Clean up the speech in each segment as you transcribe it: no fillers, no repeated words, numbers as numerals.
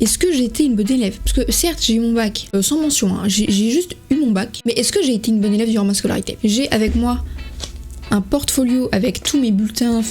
Est-ce que j'ai été une bonne élève? Parce que certes, j'ai eu mon bac sans mention, hein. J'ai juste eu mon bac. Mais est-ce que j'ai été une bonne élève durant ma scolarité? J'ai avec moi un portfolio avec tous mes bulletins,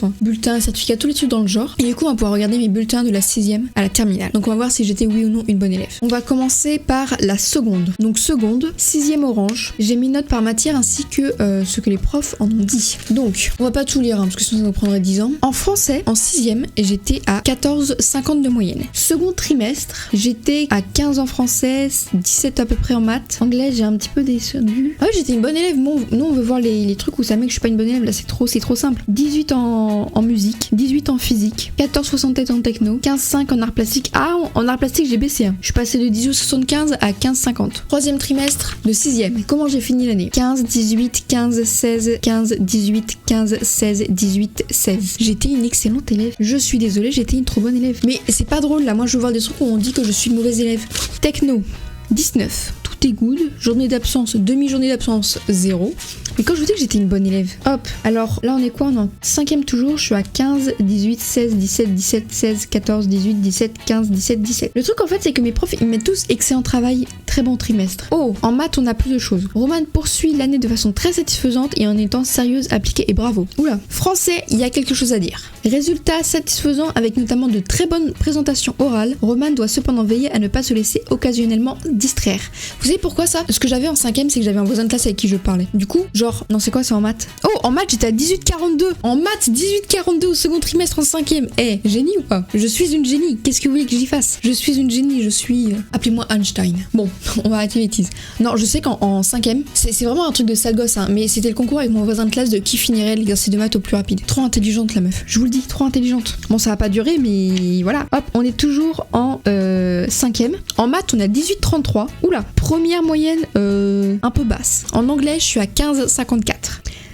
certificats, tous les trucs dans le genre. Et du coup, on va pouvoir regarder mes bulletins de la 6e à la terminale. Donc on va voir si j'étais oui ou non une bonne élève. On va commencer par la seconde. Donc seconde, 6e orange. J'ai mis notes par matière ainsi que ce que les profs en ont dit. Donc, on va pas tout lire, hein, parce que sinon ça nous prendrait 10 ans. En français, en 6e, j'étais à 14,50 de moyenne. Second trimestre, j'étais à 15 en français, 17 à peu près en maths. Anglais, j'ai un petit peu descendu. Ah oui, j'étais une bonne élève. Bon, nous, on veut voir les trucs où ça met que je suis pas une bonne élève. Là, c'est trop simple. 18 en musique, 18 en physique, 14,67 en techno, 15,5 en art plastique. Ah, en art plastique, j'ai baissé. Hein. Je suis passée de 18,75 à 15,50. Troisième trimestre de 6e. Comment j'ai fini l'année? 15, 18, 15, 16, 15, 18, 15, 16, 18, 16. J'étais une excellente élève. Je suis désolée, j'étais une trop bonne élève. Mais c'est pas drôle, là. Moi, je veux voir des trucs où on dit que je suis une mauvaise élève. Techno, 19. Tout est good. Journée d'absence, demi-journée d'absence, 0. Mais quand je vous dis que j'étais une bonne élève, hop, alors là on est quoi? On est en 5e toujours, je suis à 15, 18, 16, 17, 17, 16, 14, 18, 17, 15, 17, 17. Le truc en fait c'est que mes profs ils mettent tous excellent travail, très bon trimestre. Oh, en maths on a plus de choses. Romane poursuit l'année de façon très satisfaisante et en étant sérieuse, appliquée et bravo. Oula. Français, il y a quelque chose à dire. Résultat satisfaisant avec notamment de très bonnes présentations orales. Romane doit cependant veiller à ne pas se laisser occasionnellement distraire. Vous savez pourquoi ça? Ce que j'avais en 5e c'est que j'avais un voisin de classe avec qui je parlais. Du coup, genre, non c'est quoi, c'est en maths? Oh, en maths j'étais à 18,42. En maths 18,42 au second trimestre en 5e. Eh, génie ou pas? Je suis une génie. Qu'est-ce que vous voulez que j'y fasse? Je suis une génie, je suis... Appelez-moi Einstein. Bon, on va arrêter les bêtises. Non, je sais qu'en 5e, c'est vraiment un truc de sale gosse, hein, mais c'était le concours avec mon voisin de classe de qui finirait l'exercice de maths au plus rapide. Trop intelligente la meuf. Je vous le dis, trop intelligente. Bon, ça va pas durer, mais voilà. Hop, on est toujours en 5e. En maths, on a 18,33. Oula, première moyenne un peu basse. En anglais, je suis à 15,54.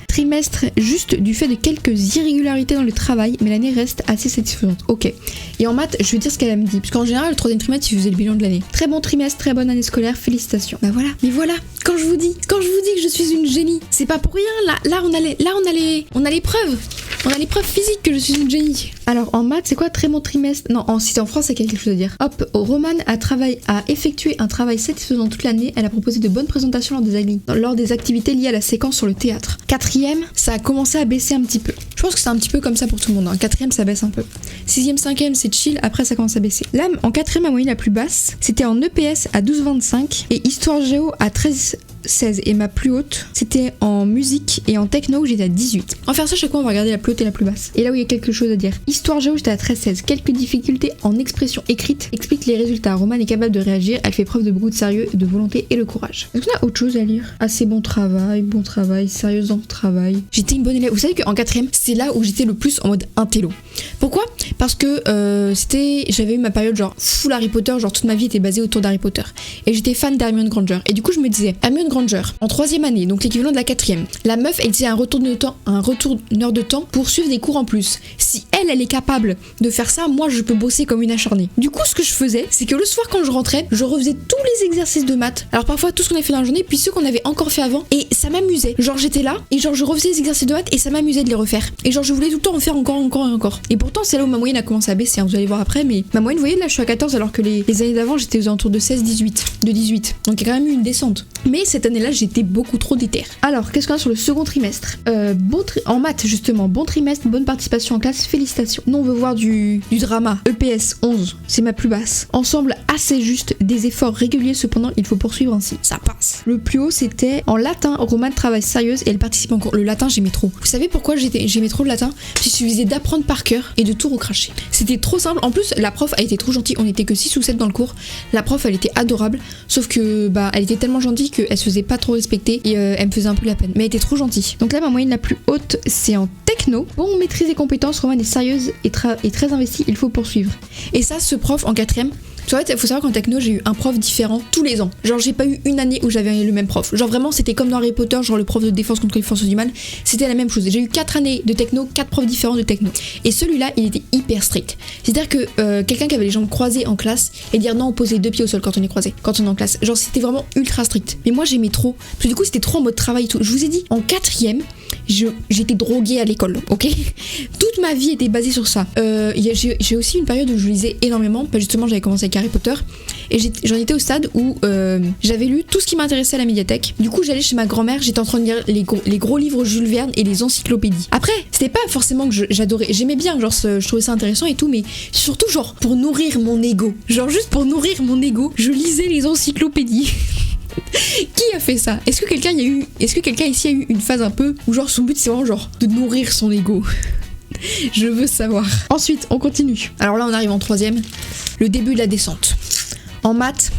Trimestre juste du fait de quelques irrégularités dans le travail, mais l'année reste assez satisfaisante. Ok. Et en maths, je vais dire ce qu'elle me dit, parce qu'en général, le 3e trimestre, il faisait le bilan de l'année. Très bon trimestre, très bonne année scolaire, félicitations. Bah voilà. Mais voilà, quand je vous dis que je suis une génie, c'est pas pour rien. Là, on a les preuves. On a les preuves physiques que je suis une génie. Alors en maths, c'est quoi très bon trimestre? Non, si c'est en France, c'est quelque chose à dire. Hop, Romane a effectué un travail satisfaisant toute l'année. Elle a proposé de bonnes présentations lors des activités liées à la séquence sur le théâtre. 4e, ça a commencé à baisser un petit peu. Je pense que c'est un petit peu comme ça pour tout le monde. 4e, ça baisse un peu. 6e, 5e, c'est chill. Après, ça commence à baisser. Là, en 4e, ma moyenne la plus basse, c'était en EPS à 12,25 et Histoire Géo à 13,16. Et ma plus haute, c'était en musique et en techno où j'étais à 18. En faire ça, chaque fois, on va regarder la plus haute et la plus basse. Et là où il y a quelque chose à dire. Histoire Géo, j'étais à 13,16. Quelques difficultés en expression écrite expliquent les résultats. Romane est capable de réagir. Elle fait preuve de beaucoup de sérieux, de volonté et de courage. Est-ce qu'on a autre chose à lire? Assez bon travail, sérieuse dans le travail. J'étais une bonne élève. Vous savez qu'en 4e, c'est là où j'étais le plus en mode intello. Pourquoi? Parce que j'avais eu ma période genre full Harry Potter, genre toute ma vie était basée autour d'Harry Potter. Et j'étais fan d'Hermione Granger. Et du coup, je me disais, Hermione Granger, en 3e année, donc l'équivalent de la 4e, la meuf, elle disait un retourneur de temps pour suivre des cours en plus. Si elle est capable de faire ça, moi, je peux bosser comme une acharnée. Du coup, ce que je faisais, c'est que le soir, quand je rentrais, je refaisais tous les exercices de maths. Alors parfois, tout ce qu'on avait fait dans la journée, puis ceux qu'on avait encore fait avant. Et ça m'amusait. Genre, j'étais là, et genre, je refaisais les exercices de maths, et ça m'amusait de les refaire. Et genre, je voulais tout le temps en faire encore. Et pourtant, c'est là où ma moyenne a commencé à baisser, hein, vous allez voir après, mais ma moyenne, vous voyez, là, je suis à 14, alors que les années d'avant, j'étais aux alentours de 16, 18. De 18. Donc, il y a quand même eu une descente. Mais cette année-là, j'étais beaucoup trop déter. Alors, qu'est-ce qu'on a sur le second trimestre? En maths, justement, bon trimestre, bonne participation en classe, félicitations. Nous, on veut voir du drama. EPS 11, c'est ma plus basse. Ensemble, assez juste, des efforts réguliers, cependant, il faut poursuivre ainsi. Ça passe. Le plus haut, c'était en latin. Romane travaille sérieuse et elle participe en cours. Le latin, j'aimais trop. Vous savez pourquoi j'aimais trop le latin? Il suffisait d'apprendre par cœur et de tout recracher. C'était trop simple. En plus, la prof a été trop gentille. On était que 6 ou 7 dans le cours. La prof, elle était adorable. Sauf que, elle était tellement gentille qu'elle se faisait pas trop respecter et elle me faisait un peu la peine. Mais elle était trop gentille. Donc là, ma moyenne la plus haute, c'est en techno. Bon, maîtrise des compétences, Romane est sérieuse et très investie. Il faut poursuivre. Et ça, ce prof en 4e, en fait, il faut savoir qu'en techno, j'ai eu un prof différent tous les ans. Genre, j'ai pas eu une année où j'avais le même prof. Genre, vraiment, c'était comme dans Harry Potter, genre le prof de défense contre les forces du mal. C'était la même chose. J'ai eu 4 années de techno, 4 profs différents de techno. Et celui-là, il était hyper strict. C'est-à-dire que quelqu'un qui avait les jambes croisées en classe et dire non, on posait 2 pieds au sol quand on est croisé, quand on est en classe. Genre, c'était vraiment ultra strict. Mais moi, j'aimais trop. Parce que du coup, c'était trop en mode travail et tout. Je vous ai dit, en 4e, j'étais droguée à l'école, ok? Toute ma vie était basée sur ça. J'ai aussi une période où je lisais énormément. Justement, j'avais commencé avec avec Harry Potter. Et j'en étais au stade où j'avais lu tout ce qui m'intéressait à la médiathèque. Du coup, j'allais chez ma grand-mère, j'étais en train de lire les gros livres Jules Verne et les encyclopédies. Après, c'était pas forcément que j'adorais, j'aimais bien, genre je trouvais ça intéressant et tout, mais surtout genre pour nourrir mon ego. Genre juste pour nourrir mon ego, je lisais les encyclopédies. Qui a fait ça? Est-ce que quelqu'un ici a eu une phase un peu où genre son but c'est vraiment genre de nourrir son ego? Je veux savoir. Ensuite, on continue. Alors là, on arrive en 3e, le début de la descente. En maths,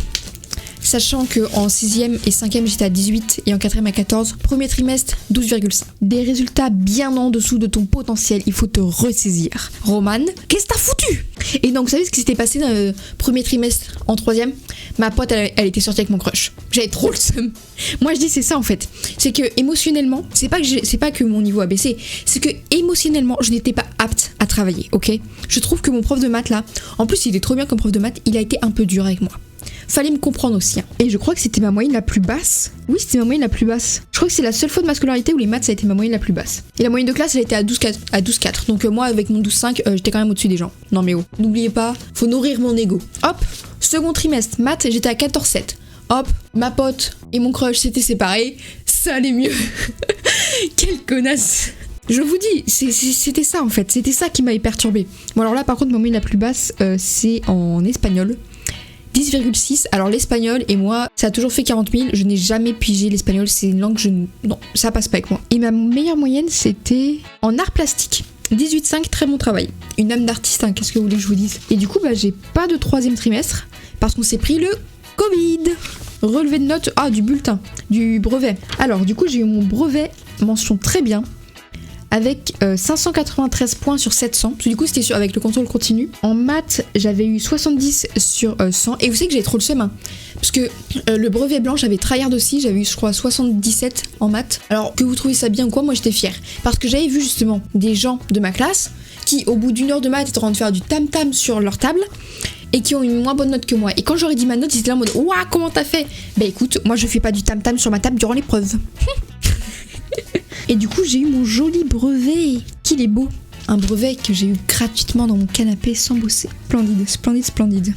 sachant qu'en 6e et 5e j'étais à 18 et en 4e à 14, premier trimestre 12,5. Des résultats bien en dessous de ton potentiel, il faut te ressaisir. Romane, qu'est-ce que t'as foutu? Et donc vous savez ce qui s'était passé dans le premier trimestre en 3e? Ma pote elle était sortie avec mon crush. J'avais trop le seum. Moi je dis c'est ça en fait. C'est que émotionnellement, c'est pas que mon niveau a baissé, c'est que émotionnellement je n'étais pas apte à travailler, ok? Je trouve que mon prof de maths là, en plus il est trop bien comme prof de maths, il a été un peu dur avec moi. Fallait me comprendre aussi. Hein. Et je crois que c'était ma moyenne la plus basse. Oui, c'était ma moyenne la plus basse. Je crois que c'est la seule fois de ma scolarité où les maths ça a été ma moyenne la plus basse. Et la moyenne de classe elle était à 12,4. Donc moi avec mon 12,5 j'étais quand même au-dessus des gens. Non mais oh, n'oubliez pas, faut nourrir mon ego. Hop, second trimestre, maths j'étais à 14,7. Hop, ma pote et mon crush s'étaient séparés, ça allait mieux. Quelle connasse. Je vous dis, c'était ça en fait, c'était ça qui m'avait perturbée. Bon alors là par contre ma moyenne la plus basse c'est en espagnol. 10,6. Alors l'espagnol et moi, ça a toujours fait 40 000. Je n'ai jamais pigé l'espagnol. C'est une langue non, ça passe pas avec moi. Et ma meilleure moyenne, c'était en art plastique. 18,5, très bon travail. Une âme d'artiste, hein, qu'est-ce que vous voulez que je vous dise? Et du coup, j'ai pas de 3e trimestre parce qu'on s'est pris le Covid. Relevé de notes, du bulletin, du brevet. Alors du coup, j'ai eu mon brevet, mention très bien. Avec 593 points sur 700. Parce que du coup, c'était avec le contrôle continu. En maths, j'avais eu 70 sur 100. Et vous savez que j'avais trop le seum. Hein, parce que le brevet blanc, j'avais tryhard aussi. J'avais eu, je crois, 77 en maths. Alors, que vous trouvez ça bien ou quoi, moi j'étais fière. Parce que j'avais vu justement des gens de ma classe qui, au bout d'une heure de maths, étaient en train de faire du tam-tam sur leur table. Et qui ont une moins bonne note que moi. Et quand j'aurais dit ma note, ils étaient là en mode ouah, comment t'as fait? Bah écoute, moi je fais pas du tam-tam sur ma table durant l'épreuve. Et du coup, j'ai eu mon joli brevet. Qu'il est beau. Un brevet que j'ai eu gratuitement dans mon canapé sans bosser. Splendide, splendide, splendide.